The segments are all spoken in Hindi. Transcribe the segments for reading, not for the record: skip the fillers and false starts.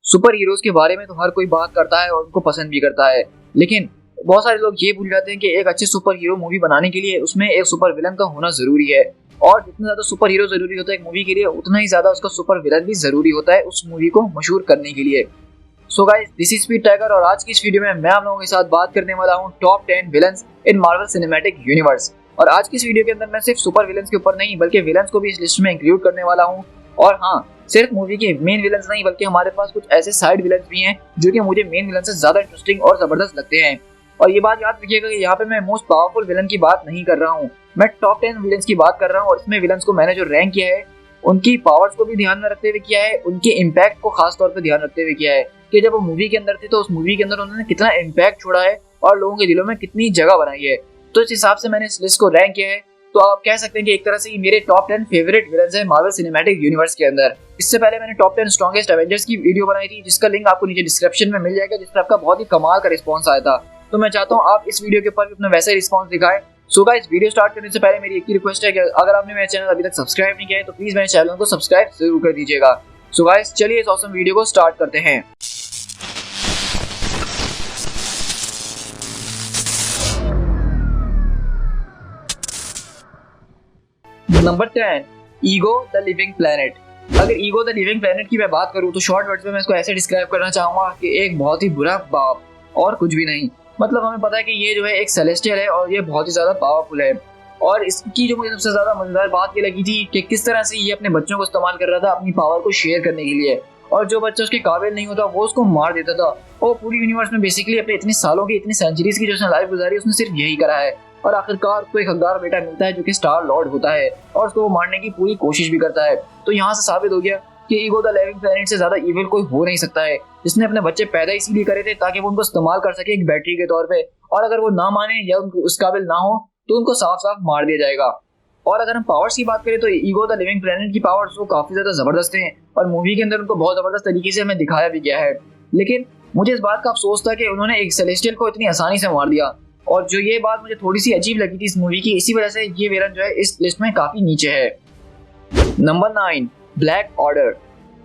सुपर हीरोज के बारे में तो हर कोई बात करता है और उनको पसंद भी करता है, लेकिन बहुत सारे लोग ये भूल जाते हैं कि एक अच्छे सुपर हीरो मूवी बनाने के लिए उसमें एक सुपर विलन का होना जरूरी है। और जितना ज्यादा सुपर हीरो जरूरी होता है एक मूवी के लिए, उतना ही ज्यादा उसका सुपर विलन भी जरूरी होता है उस मूवी को मशहूर करने के लिए। सो guys, this is Speed tiger और आज की इस वीडियो में मैं आप लोगों के साथ बात करने वाला हूँ top 10 villains in Marvel Cinematic universe. और आज की इस वीडियो के अंदर मैं सिर्फ सुपर विलन्स के ऊपर नहीं बल्कि विलन्स को भी इस लिस्ट में इंक्लूड करने वाला हूँ। और हाँ, सिर्फ मूवी के मेन विलन्स नहीं बल्कि हमारे पास कुछ ऐसे साइड विलन्स भी हैं जो कि मुझे मेन विलन से ज्यादा इंटरेस्टिंग और जबरदस्त लगते हैं। और ये बात याद रखिएगा कि यहाँ पे मैं मोस्ट पावरफुल विलन की बात नहीं कर रहा हूँ, मैं टॉप 10 विलन्स की बात कर रहा हूँ। और इसमें विलन्स को मैंने जो रैंक किया है उनकी पावर्स को भी ध्यान में रखते हुए किया है, उनके इम्पैक्ट को खास तौर पर ध्यान रखते हुए किया है कि जब वो मूवी के अंदर थे तो उस मूवी के अंदर उन्होंने कितना इम्पैक्ट छोड़ा है और लोगों के दिलों में कितनी जगह बनाई है। तो इस हिसाब से मैंने इस लिस्ट को रैंक किया है। तो आप कह सकते हैं कि एक तरह से ये मेरे टॉप 10 फेवरेट विलन्स है मार्वल सिनेमैटिक यूनिवर्स के अंदर। इससे पहले मैंने टॉप 10 स्ट्रॉन्गेस्ट एवेंजर्स की वीडियो बनाई थी, जिसका लिंक आपको नीचे डिस्क्रिप्शन में मिल जाएगा, जिस पर आपका बहुत ही कमाल का रिस्पॉन्स आया था। तो मैं चाहता हूँ आप इस वीडियो के ऊपर भी अपना वैसा ही रिस्पॉन्स दिखाएं। सो गाइस, वीडियो स्टार्ट करने से पहले मेरी एक ही रिक्वेस्ट है कि अगर आपने मेरा चैनल अभी तक सब्सक्राइब नहीं किया है तो प्लीज मेरे चैनल को सब्सक्राइब जरूर कर दीजिएगा। सो गाइस, चलिए इस ऑसम वीडियो को स्टार्ट करते हैं। Number 10, ego the living planet. अगर ईगो द लिविंग प्लेनेट की मैं बात करूं तो शॉर्ट वर्ड्स में मैं इसको ऐसे डिस्क्राइब करना चाहूंगा कि एक बहुत ही बुरा बाप और कुछ भी नहीं। मतलब हमें पता है कि ये जो है एक सेलेस्टियल है और ये बहुत ही ज्यादा पावरफुल है। और इसकी जो मुझे सबसे ज्यादा मजेदार बात ये लगी थी कि किस तरह से ये अपने बच्चों को इस्तेमाल कर रहा था अपनी पावर को शेयर करने के लिए, और जो बच्चा उसके काबिल नहीं होता वो उसको मार देता था। और पूरी यूनिवर्स में बेसिकली अपने इतने सालों की इतनी सेंचुरीज की जो उसने लाइफ गुजारी उसने सिर्फ यही करा है। और आखिरकार उसको एक हकदार बेटा मिलता है जो कि स्टार लॉर्ड होता है और उसको वो मारने की पूरी कोशिश भी करता है। तो यहाँ से साबित हो गया कि ईगो द लिविंग प्लेनेट से ज्यादा इविल कोई हो नहीं सकता है, जिसने अपने बच्चे पैदा इसीलिए करे थे ताकि वो उनको इस्तेमाल कर सके एक बैटरी के तौर पे। और अगर वो ना माने या उनको उस काबिल ना हो तो उनको साफ साफ मार दिया जाएगा। और अगर हम पावर्स की बात करें तो ईगो द लिविंग प्लेनेट की पावर्स वो काफी ज्यादा जबरदस्त हैं और मूवी के अंदर उनको बहुत जबरदस्त तरीके से हमें दिखाया भी गया है। लेकिन मुझे इस बात का अफसोस था कि उन्होंने एक सेलेस्टियल को इतनी आसानी से मार दिया, और जो ये बात मुझे थोड़ी सी अजीब लगी थी इस मूवी की, इसी वजह से ये विलन जो है इस लिस्ट में काफी नीचे है। Number 9, black order.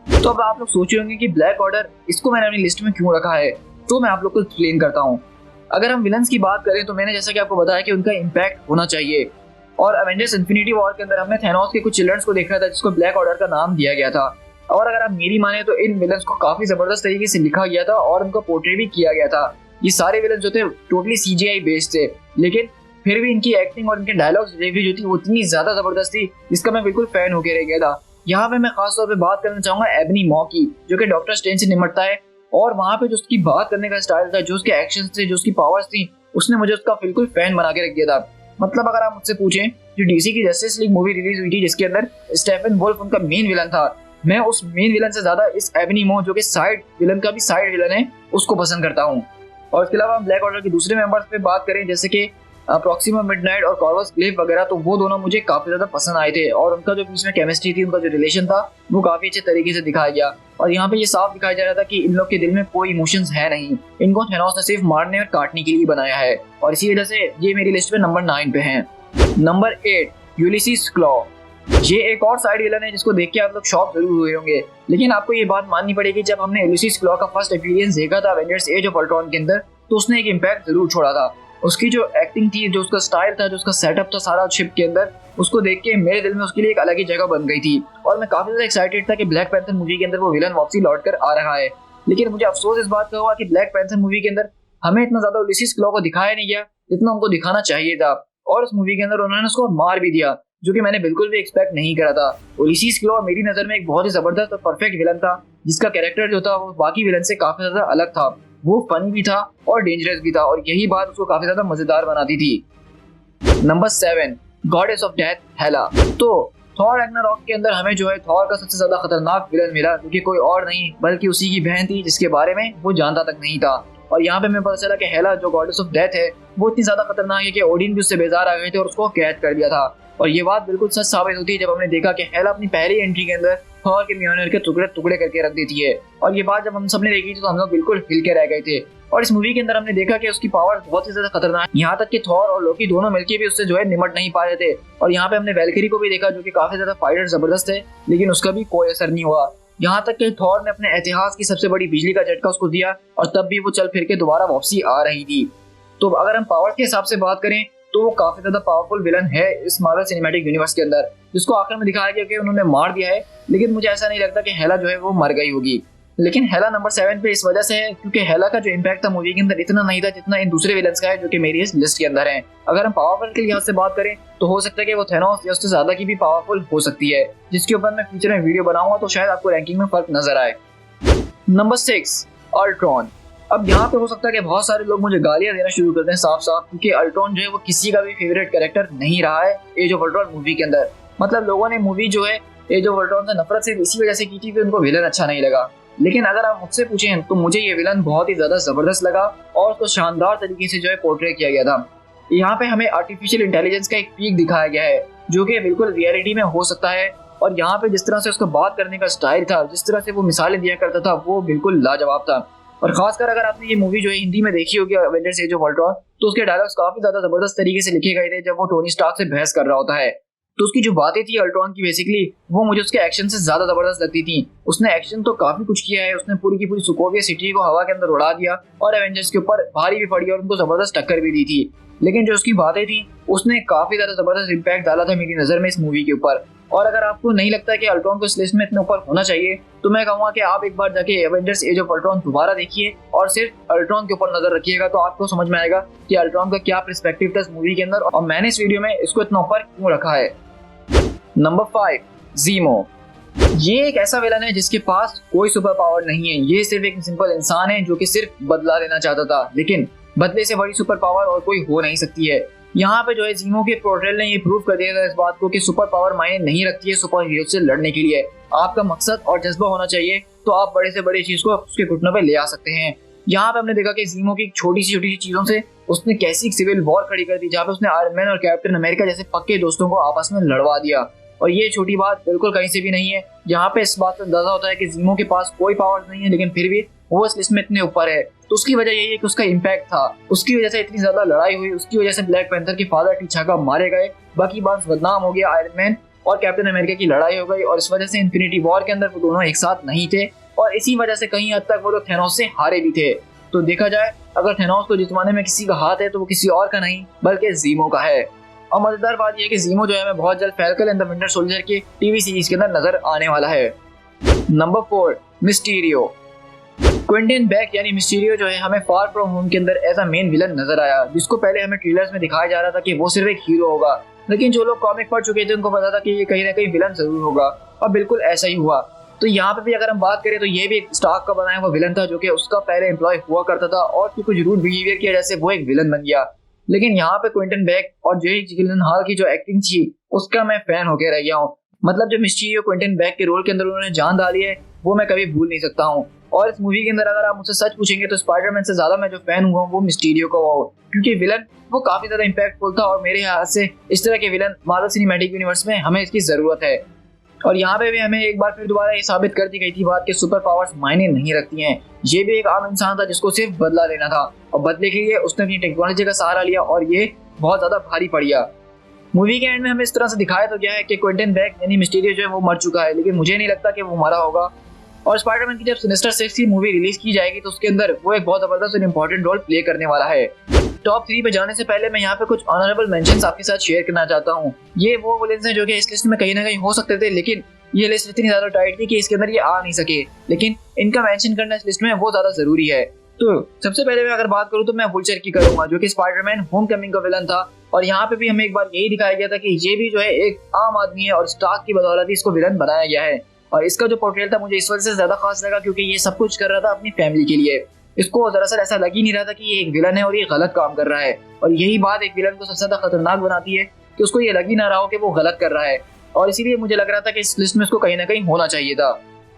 तो अब आप लोग सोच रहे होंगे कि ब्लैक ऑर्डर इसको मैंने अपनी लिस्ट में क्यों रखा है, तो मैं आप लोग को एक्सप्लेन करता हूँ। अगर हम विलन्स की बात करें तो मैंने जैसा कि आपको बताया कि उनका इम्पैक्ट होना चाहिए। और एवेंजर्स इन्फिनिटी वॉर के अंदर हमने थैनोस के कुछ चिल्ड्रंस को देखा था जिसको ब्लैक ऑर्डर का नाम दिया गया था। और अगर आप मेरी माने तो इन विलन्स को काफी जबरदस्त तरीके से लिखा गया था और उनका पोर्ट्रेट भी किया गया था। ये सारे विलन जो थे टोटली सीजीआई बेस्ड थे, लेकिन फिर भी इनकी एक्टिंग और इनके डायलॉग्स डिलीवरी जो थी वो इतनी ज्यादा जबरदस्त थी जिसका मैं बिल्कुल फैन होकर रह गया था। यहाँ पे मैं खास तौर पे बात करना चाहूंगा एबनी मॉ की, जो कि डॉक्टर स्ट्रेंज से निपटता है। और वहाँ पे जो उसकी बात करने का स्टाइल था, जो उसके एक्शंस थे, जो उसकी पावर्स थी, उसने मुझे उसका बिल्कुल फैन बना के रख दिया था। मतलब अगर आप मुझसे पूछें, जो डीसी की जस्टिस लीग मूवी रिलीज हुई थी जिसके अंदर स्टेफन वुल्फ उनका मेन विलन था, मैं उस मेन विलन से ज्यादा इस एबनी मॉ जो कि साइड विलन का भी साइड विलन है उसको पसंद करता हूँ। और इसके अलावा हम ब्लैक ऑर्डर के दूसरे मेंबर्स पे बात करें जैसे कि प्रॉक्सिमा मिडनाइट और कॉर्वस ग्लेव वगैरह, तो वो दोनों मुझे काफी ज्यादा पसंद आए थे और उनका जो बीच में केमिस्ट्री थी, उनका जो रिलेशन था वो काफी अच्छे तरीके से दिखाया गया। और यहाँ पे ये साफ दिखाया जा रहा था कि इन लोग के दिल में कोई इमोशंस है नहीं, इनको थैनोस ने सिर्फ मारने और काटने के लिए बनाया है। और इसी वजह से ये मेरी लिस्ट में नंबर 9 पे है। Number 8, Ulysses Klaue. ये एक और साइड विलन है जिसको देख के आप लोग शॉक जरूर हुए होंगे, लेकिन आपको ये बात माननी पड़ेगी, जब हमने यूलिसिस क्लॉ का फर्स्ट अपीयरेंस देखा था एवेंजर्स एज ऑफ अल्ट्रॉन के अंदर, तो उसने एक इम्पैक्ट जरूर छोड़ा था। उसकी जो एक्टिंग थी, जो उसका स्टाइल था, जो उसका सेटअप था सारा शिप के अंदर, उसको देख के मेरे दिल में उसके लिए एक अलग ही जगह बन गई थी। और मैं काफी ज्यादा एक्साइटेड था कि ब्लैक पैंथर मूवी के अंदर वो विलन वापसी लौट कर आ रहा है। लेकिन मुझे अफसोस इस बात का हुआ कि ब्लैक पैंथर मूवी के अंदर हमें इतना ज्यादा यूलिसिस क्लॉ को दिखाया नहीं गया जितना उनको दिखाना चाहिए था। और उस मूवी के अंदर उन्होंने उसको मार भी दिया, जो कि मैंने बिल्कुल भी एक्सपेक्ट नहीं करा था। यूलिसिस क्लॉ मेरी नजर में एक बहुत ही जबरदस्त और परफेक्ट विलन था, जिसका कैरेक्टर जो था वो बाकी विलन से काफी ज्यादा अलग था। वो फनी भी था और डेंजरस भी था, और यही बात उसको काफी ज्यादा मजेदार बनाती थी। नंबर 7, गॉडेस ऑफ डेथ हेला। तो थॉर रैग्नारॉक के अंदर हमें जो है थॉर का सबसे ज्यादा खतरनाक विलन मिला, जो कि कोई और नहीं बल्कि उसी की बहन थी, जिसके बारे में वो जानता तक नहीं था। और यहाँ पे हमें पता चला कि हेला जो गॉडेस ऑफ डेथ है वो इतनी ज्यादा खतरनाक है कि ओडिन भी उससे बेजार आ गए थे और उसको कैद कर दिया था। और ये बात बिल्कुल सच साबित होती है जब हमने देखा कि हेला अपनी पहली एंट्री के अंदर थॉर के म्योनिर के टुकड़े टुकड़े करके रख देती है। और ये बात जब हम सबने देखी तो हम लोग बिल्कुल हिल के रह गए थे। और इस मूवी के अंदर हमने देखा कि उसकी पावर बहुत ही ज्यादा खतरनाक, यहाँ तक कि थॉर और लोकी दोनों मिलकर भी उससे जो है निमट नहीं पा रहे थे। और यहाँ पे हमने वैल्किरी को भी देखा जो कि काफी ज्यादा फाइटर जबरदस्त है, लेकिन उसका भी कोई असर नहीं हुआ। यहाँ तक कि थॉर ने अपने इतिहास की सबसे बड़ी बिजली का झटका उसको दिया और तब भी वो चल फिर के दोबारा वापसी आ रही थी। तो अगर हम पावर के हिसाब से बात करें तो वो काफी ज्यादा पावरफुल विलन है इस मार्वल सिनेमैटिक यूनिवर्स के अंदर, जिसको आखिर में दिखाया गया कि उन्होंने मार दिया है। लेकिन मुझे ऐसा नहीं लगता कि हेला जो है वो मर गई होगी। लेकिन हेला नंबर 7 पे इस वजह से है क्योंकि हेला का जो इम्पैक्ट था मूवी के अंदर इतना नहीं था जितना इन दूसरे विलन्स का है जो कि मेरी इस लिस्ट के अंदर है। अगर हम पावरफुल के लिहाज से बात करें तो हो सकता है कि वो थेनोस या उससे ज्यादा की भी पावरफुल हो सकती है, जिसके ऊपर मैं फ्यूचर में वीडियो बनाऊंगा तो शायद आपको रैंकिंग में फर्क नजर आए। Number 6 Ultron. अब यहाँ पे हो सकता है कि बहुत सारे लोग मुझे गालियां देना शुरू कर दें साफ साफ, क्योंकि अल्ट्रॉन जो है वो किसी का भी फेवरेट कैरेक्टर नहीं रहा है एज ऑफ अल्ट्रॉन मूवी के अंदर। मतलब लोगों ने मूवी जो है एज ऑफ अल्ट्रॉन से नफरत सिर्फ इसी वजह से की थी कि उनको विलन अच्छा नहीं लगा। लेकिन अगर आप मुझसे पूछें तो मुझे ये विलन बहुत ही ज्यादा जबरदस्त लगा और उसको शानदार तरीके से जो है पोर्ट्रे किया गया था। यहाँ पे हमें आर्टिफिशियल इंटेलिजेंस का एक पीक दिखाया गया है जो कि बिल्कुल रियलिटी में हो सकता है। और यहाँ पे जिस तरह से उसका बात करने का स्टाइल था, जिस तरह से वो मिसालें दिया करता था, वो बिल्कुल लाजवाब था। और खासकर अगर आपने ये मूवी जो है हिंदी में देखी होगी एवेंजर्स एज ऑफ अल्ट्रॉन, तो उसके डायलॉग्स काफी ज्यादा जबरदस्त तरीके से लिखे गए थे जब वो टोनी स्टार्क से बहस कर रहा होता है। तो उसकी जो बातें थी अल्ट्रॉन की बेसिकली वो मुझे उसके एक्शन से ज्यादा जबरदस्त लगती थी। उसने एक्शन तो काफी कुछ किया है, उसने पूरी की पूरी सुकोविया सिटी को हवा के अंदर उड़ा दिया और एवेंजर्स के ऊपर भारी भी पड़ी और उनको जबरदस्त टक्कर भी दी थी। लेकिन जो उसकी बातें थी उसने काफी ज्यादा जबरदस्त इम्पैक्ट डाला था मेरी नजर में इस मूवी के ऊपर। और अगर आपको नहीं लगता कि अल्ट्रॉन को इस लिस्ट में इतने ऊपर होना चाहिए तो मैं कहूंगा कि आप एक बार जाके एवेंजर्स एज ऑफ अल्ट्रॉन दोबारा देखिए और सिर्फ अल्ट्रॉन के ऊपर नजर रखिएगा, तो आपको समझ में आएगा कि अल्ट्रॉन का क्या पर्सपेक्टिव था इस मूवी के अंदर और मैंने इस वीडियो में इसको इतना ऊपर क्यों रखा है। नंबर 5 ज़ीमो। ये एक ऐसा विलन है जिसके पास कोई सुपर पावर नहीं है। ये सिर्फ एक सिंपल इंसान है जो कि सिर्फ बदला लेना चाहता था, लेकिन बदले से बड़ी सुपर पावर और कोई हो नहीं सकती है। यहाँ पे जो है ज़ीमो के पोर्ट्रेल ने ये प्रूव कर दिया था इस बात को कि सुपर पावर मायने नहीं रखती है सुपर हीरो से लड़ने के लिए। आपका मकसद और जज्बा होना चाहिए तो आप बड़े से बड़ी चीज को उसके घुटनों पे ले आ सकते हैं। यहाँ पे हमने देखा कि ज़ीमो की छोटी सी चीजों से उसने कैसी सिविल वॉर खड़ी कर दी, जहाँ पे उसने आयरन मैन और कैप्टन अमेरिका जैसे पक्के दोस्तों को आपस में लड़वा दिया। और ये छोटी बात बिल्कुल कहीं से भी नहीं है। यहाँ पे इस बात का अंदाजा होता है कि ज़ीमो के पास कोई पावर नहीं है लेकिन फिर भी वो इस लिस्ट में इतने ऊपर है। तो उसकी वजह यही है कि उसका इम्पैक्ट था, उसकी वजह से इतनी ज्यादा लड़ाई हुई, उसकी वजह से ब्लैक पैंथर के फादर टीचाका मारे गए, बाकी बात बदनाम हो गया, आयरन मैन और कैप्टन अमेरिका की लड़ाई हो गई और इस वजह से इन्फिनिटी वॉर के अंदर वो दोनों एक साथ नहीं थे और इसी वजह से कहीं हद तक वो लोग थेनोस से हारे भी थे। तो देखा जाए अगर थेनोस को जितवाने में किसी का हाथ है तो वो किसी और का नहीं बल्कि ज़ीमो का है। और मजेदार बात यह है कि ज़ीमो जो है हमें बहुत जल्द falcon and the winter soldier की टीवी सीरीज के अंदर नजर आने वाला है। Number 4 Mysterio. क्विंटन बैक यानी मिस्टीरियो जो है हमें फार फ्रॉम होम के अंदर ऐसा मेन विलन नजर आया, जिसको पहले हमें ट्रेलर्स में दिखाया जा रहा था कि वो सिर्फ एक हीरो होगा, लेकिन जो लोग कॉमिक पढ़ चुके थे उनको पता था कि ये कहीं ना कहीं विलन जरूर होगा और बिल्कुल ऐसा ही हुआ। तो यहाँ पे भी अगर हम बात करें तो ये भी एक स्टार्क का बनाया हुआ विलन था जो कि उसका पहले एम्प्लॉय हुआ करता था और कुछ रूड बिहेवियर किया जैसे वो एक विलन बन गया। लेकिन यहाँ पे क्विंटन बैक और जेक जिलेनहॉल की जो एक्टिंग थी उसका मैं फैन होकर रह गया हूँ। मतलब जो मिस्टीरियो क्विंटन बैक के रोल के अंदर उन्होंने जान डाली है वो मैं कभी भूल नहीं सकता हूँ। और इस मूवी के अंदर अगर आप मुझसे सच पूछेंगे तो स्पाइडरमैन से ज्यादा मैं जो फैन हुआ वो मिस्टीरियो का हुआ, क्योंकि विलन वो काफी ज्यादा इम्पैक्टफुल था और मेरे हाथ से इस तरह के विलन मार्वल सिनेमैटिक यूनिवर्स में हमें इसकी जरूरत है। और यहाँ पे भी हमें एक बार फिर दोबारा ये साबित कर दी गई थी बात कि सुपर पावर्स मायने नहीं रखती हैं। ये भी एक आम इंसान था जिसको सिर्फ बदला लेना था और बदले के लिए उसने अपनी टेक्नोलॉजी का सहारा लिया और ये बहुत ज्यादा भारी पड़ गया। मूवी के एंड में हमें इस तरह से दिखाया तो गया है कि क्विंटन बैक यानी मिस्टीरियो जो है वो मर चुका है, लेकिन मुझे नहीं लगता कि वो मरा होगा। और स्पाइडरमैन की जब सिनिस्टर 6 की मूवी रिलीज की जाएगी तो उसके अंदर वो एक बहुत जबरदस्त और इम्पोर्टेंट रोल प्ले करने वाला है। टॉप 3 पे जाने से पहले मैं यहाँ पे कुछ ऑनरेबल मेंशंस आपके साथ शेयर करना चाहता हूँ। ये वो विलेंस हैं जो कि इस लिस्ट में कहीं ना कहीं हो सकते थे, लेकिन ये लिस्ट इतनी ज्यादा टाइट थी कि इसके अंदर ये आ नहीं सके, लेकिन इनका मेंशन करना इस लिस्ट में वो ज्यादा जरूरी है। तो सबसे पहले मैं अगर बात करूँ तो मैं वुल्चर की करूंगा जो कि स्पाइडरमैन होमकमिंग का विलन था। और यहाँ पे भी हमें एक बार यही दिखाया गया था कि ये भी जो है एक आम आदमी है और स्टार्क की बदौलत ही इसको विलन बनाया गया है। और इसका जो पोर्ट्रेल था मुझे इस वजह से ज्यादा खास लगा क्योंकि ये सब कुछ कर रहा था अपनी फैमिली के लिए। इसको दरअसल ऐसा लग ही नहीं रहा था कि ये एक विलन है और ये गलत काम कर रहा है। और यही बात एक विलन को सबसे ज्यादा खतरनाक बनाती है कि उसको ये लग ही ना रहा हो कि वो गलत कर रहा है। और इसीलिए मुझे लग रहा था कि इस लिस्ट में उसको कहीं ना कहीं होना चाहिए था।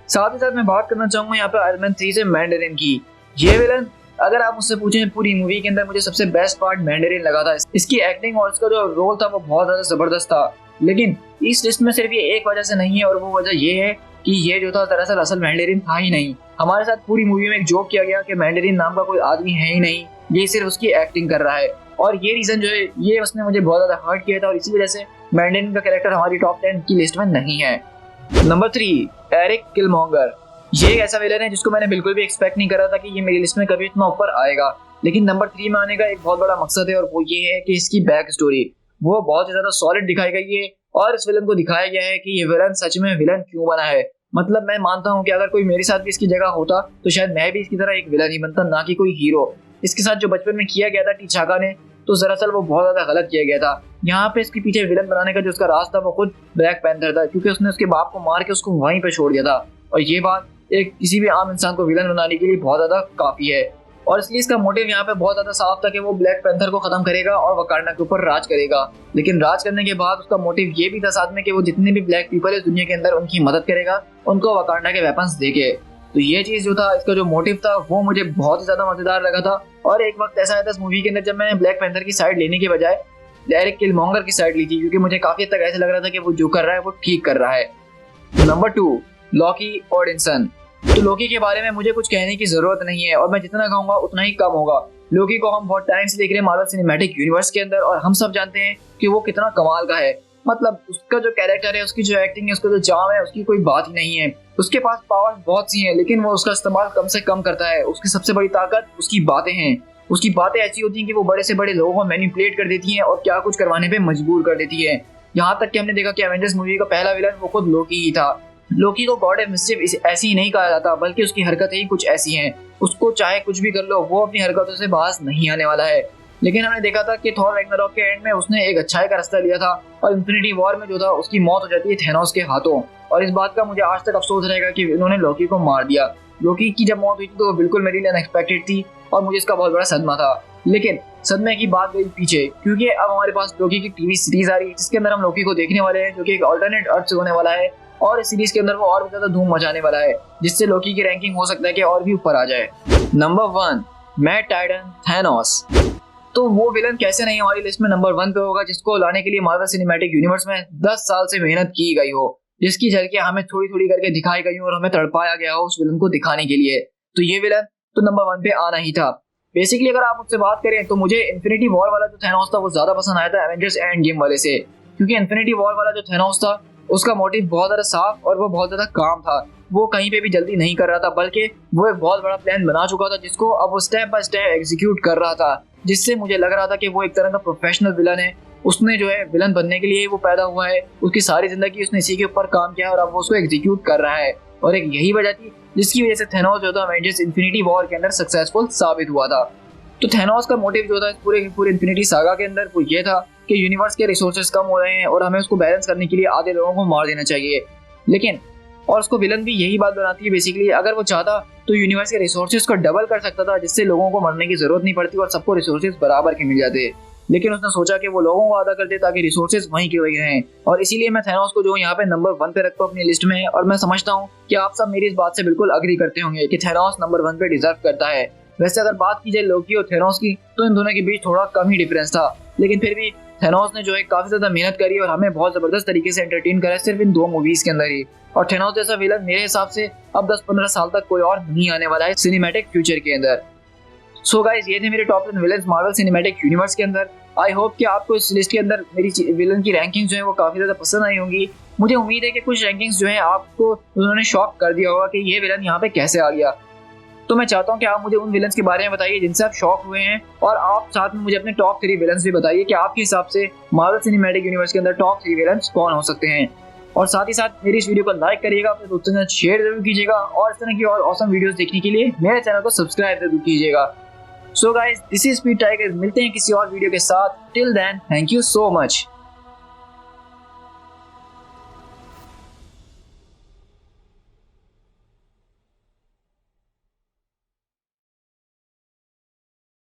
साथ ही साथ मैं बात करना चाहूंगा यहाँ पे आयरन मैन 3 से मैंडेरिन की। ये विलन अगर आप मुझसे पूछें पूरी मूवी के अंदर मुझे सबसे बेस्ट पार्ट मैंडेरिन लगा था। इसकी एक्टिंग और इसका जो रोल था वो बहुत ज्यादा जबरदस्त था। लेकिन इस लिस्ट में सिर्फ ये एक वजह से नहीं है और वो वजह ये है कि ये जो था दरअसल असल मैंडेरिन था ही नहीं। हमारे साथ पूरी मूवी में एक जोक किया गया कि मैंडेरिन नाम का कोई आदमी है ही नहीं, ये सिर्फ उसकी एक्टिंग कर रहा है। और ये रीजन जो है ये उसने मुझे बहुत ज्यादा हर्ट किया था और इसी वजह से मैंडेरिन का कैरेक्टर हमारी टॉप 10 की लिस्ट में नहीं है। Number 3, Erik Killmonger. ये एक ऐसा विलन है जिसको मैंने बिल्कुल भी एक्सपेक्ट नहीं करा था कि ये मेरी लिस्ट में कभी इतना ऊपर आएगा, लेकिन नंबर 3 में आने का एक बहुत बड़ा मकसद है और वो ये है कि इसकी बैक स्टोरी वो बहुत ही ज्यादा सॉलिड दिखाई गई है और इस विलन को दिखाया गया है कि ये विलन सच में विलन क्यों बना है। मतलब मैं मानता हूँ कि अगर कोई मेरे साथ भी इसकी जगह होता तो शायद मैं भी इसकी तरह एक विलन ही बनता, ना कि कोई हीरो। इसके साथ जो बचपन में किया गया था टीचाका ने, तो दरअसल वो बहुत ज्यादा गलत किया गया था। यहाँ पे इसके पीछे विलन बनाने का जो उसका राज था वो खुद ब्लैक पैंथर था, क्योंकि उसने उसके बाप को मार के उसको वहीं पे छोड़ दिया था। और ये बात एक किसी भी आम इंसान को विलन बनाने के लिए बहुत ज्यादा काफी है। और इसलिए इसका मोटिव यहाँ पे बहुत ज्यादा साफ था कि वो ब्लैक पैंथर को खत्म करेगा और वकांडा के ऊपर राज करेगा। लेकिन राज करने के बाद उसका मोटिव ये भी था साथ में कि वो जितने भी ब्लैक पीपल है इस दुनिया के अंदर उनकी मदद करेगा, उनको वकांडा के वेपन्स देके। तो ये चीज जो था, इसका जो मोटिव था वो मुझे बहुत ही ज्यादा मजेदार लगा था। और एक वक्त ऐसा आया था इस मूवी के अंदर जब मैंने ब्लैक पैंथर की साइड लेने के बजाय एरिक किलमॉन्गर की साइड ली थी, क्योंकि मुझे काफी हद तक ऐसा लग रहा था कि वो जो कर रहा है वो ठीक कर रहा है। Number 2, Loki Odinson. तो लोकी के बारे में मुझे कुछ कहने की जरूरत नहीं है और मैं जितना कहूंगा उतना ही कम होगा। लोकी को हम बहुत टाइम से देख रहे हैं मार्वल सिनेमैटिक यूनिवर्स के अंदर और हम सब जानते हैं कि वो कितना कमाल का है। मतलब उसका जो कैरेक्टर है, उसकी जो एक्टिंग है, उसका जो चार्म है, उसकी कोई बात ही नहीं है। उसके पास पावर बहुत सी हैं, लेकिन वो उसका इस्तेमाल कम से कम करता है। उसकी सबसे बड़ी ताकत उसकी बातें हैं। उसकी बातें ऐसी होती हैं कि वो बड़े से बड़े लोगों को मैनिपुलेट कर देती हैं और क्या कुछ करवाने पे मजबूर कर देती है। यहाँ तक कि हमने देखा कि एवेंजर्स मूवी का पहला विलन वो खुद लोकी ही था। लोकी को गॉड ऑफ मिस्चिफ ऐसी ही नहीं कहा जाता, बल्कि उसकी हरकतें ही कुछ ऐसी हैं। उसको चाहे कुछ भी कर लो, वो अपनी हरकतों से बाज नहीं आने वाला है। लेकिन हमने देखा था कि थॉर रैग्नारॉक के एंड में उसने एक अच्छाई का रास्ता लिया था और इन्फिनिटी वॉर में जो था उसकी मौत हो जाती है थैनोस के हाथों। और इस बात का मुझे आज तक अफसोस रहेगा कि उन्होंने लोकी को मार दिया। लोकी की जब मौत हुई थी तो वो बिल्कुल मेरे लिए अनएक्सपेक्टेड थी और मुझे इसका बहुत बड़ा सदमा था। लेकिन सदमे की बात गई पीछे, क्योंकि अब हमारे पास लोकी की टीवी सीरीज आ रही है जिसके अंदर हम लोकी को देखने वाले हैं, जो कि एक अल्टरनेट अर्थ से होने वाला है और इस सीरीज के अंदर वो और भी ज्यादा धूम मचाने वाला है, जिससे लोकी की रैंकिंग हो सकता है कि और भी ऊपर आ जाए। Number 1, Mad Titan Thanos. तो वो विलन कैसे नहीं हमारी लिस्ट में नंबर 1 पे होगा, जिसको लाने के लिए मार्वल सिनेमैटिक यूनिवर्स में 10 साल से मेहनत की गई हो, जिसकी झलकियां हमें थोड़ी थोड़ी करके दिखाई गई हो और हमें तड़पाया गया हो उस विलन को दिखाने के लिए। तो ये विलन तो नंबर 1 पे आना ही था। बेसिकली अगर आप मुझसे बात करें तो मुझे इन्फिनिटी वॉर वाला जो थैनोस था वो ज्यादा पसंद आया था एवेंजर्स एंड गेम वाले से, क्योंकि इन्फिनिटी वॉर वाला जो थैनोस था उसका मोटिव बहुत ज्यादा साफ और वो बहुत ज्यादा काम था। वो कहीं पे भी जल्दी नहीं कर रहा था, बल्कि वो एक बहुत बड़ा प्लान बना चुका था जिसको अब वो स्टेप बाय स्टेप एग्जीक्यूट कर रहा था, जिससे मुझे लग रहा था कि वो एक तरह का प्रोफेशनल विलन है। उसने जो है विलन बनने के लिए वो पैदा हुआ है, उसकी सारी जिंदगी उसने इसी के ऊपर काम किया और अब वो उसको एग्जीक्यूट कर रहा है। और एक यही वजह थी जिसकी वजह से थैनोस जो था एवेंजर्स इन्फिनिटी वॉर के अंदर सक्सेसफुल साबित हुआ था। तो थैनोस का मोटिव जो था इस पूरे इन्फिनिटी सागा के अंदर वो ये था कि यूनिवर्स के रिसोर्सेज कम हो रहे हैं और हमें उसको बैलेंस करने के लिए आधे लोगों को मार देना चाहिए। लेकिन और उसको विलन भी यही बात बनाती है बेसिकली, अगर वो चाहता तो यूनिवर्स के रिसोर्सेज को डबल कर सकता था, जिससे लोगों को मरने की जरूरत नहीं पड़ती और सबको रिसोर्सेज बराबर के मिल जाते। लेकिन उसने सोचा कि वो लोगों को आधा कर दे ताकि रिसोर्सेज वहीं के वहीं रहें। और इसीलिए मैं थैनोस को जो यहाँ पे नंबर 1 पे रखता हूँ अपनी लिस्ट में। और मैं समझता हूँ कि आप सब मेरी इस बात से बिल्कुल अग्री करते होंगे कि थैनोस नंबर 1 पे डिजर्व करता है। वैसे अगर बात की जाए लोकी और थैनोस की तो इन दोनों के बीच थोड़ा कम ही डिफरेंस था, लेकिन फिर भी थैनोस ने जो है काफी ज्यादा मेहनत करी और हमें बहुत जबरदस्त तरीके से एंटरटेन करा सिर्फ इन 2 मूवीज के अंदर ही। और थैनोस जैसा विलन मेरे हिसाब से अब 10-15 साल तक कोई और नहीं आने वाला है सिनेमैटिक फ्यूचर के अंदर। सो गाइस, ये थे मेरे top 10 villains Marvel Cinematic Universe के अंदर। आई होप कि आपको इस लिस्ट के अंदर मेरी विलन की रैंकिंग्स जो है वो काफी ज्यादा पसंद आई होंगी। मुझे उम्मीद है कि कुछ रैंकिंग्स जो है आपको उन्होंने शॉक कर दिया होगा कि ये विलन यहाँ पे कैसे आ गया। तो मैं चाहता हूँ कि आप मुझे उन विलन्स के बारे में बताइए जिनसे आप शॉक हुए हैं, और आप साथ में मुझे अपने टॉप 3 विलन्स भी बताइए कि आपके हिसाब से मार्वल सिनेमैटिक यूनिवर्स के अंदर टॉप 3 विलन्स कौन हो सकते हैं। और साथ ही साथ मेरी इस वीडियो को लाइक करिएगा, अपने दोस्तों के साथ शेयर जरूर कीजिएगा और इस तरह की और ऑसम वीडियोस देखने के लिए मेरे चैनल को सब्सक्राइब जरूर कीजिएगा। So guys, this is Speed Tiger. मिलते हैं किसी और वीडियो के साथ। Till then, thank you so much.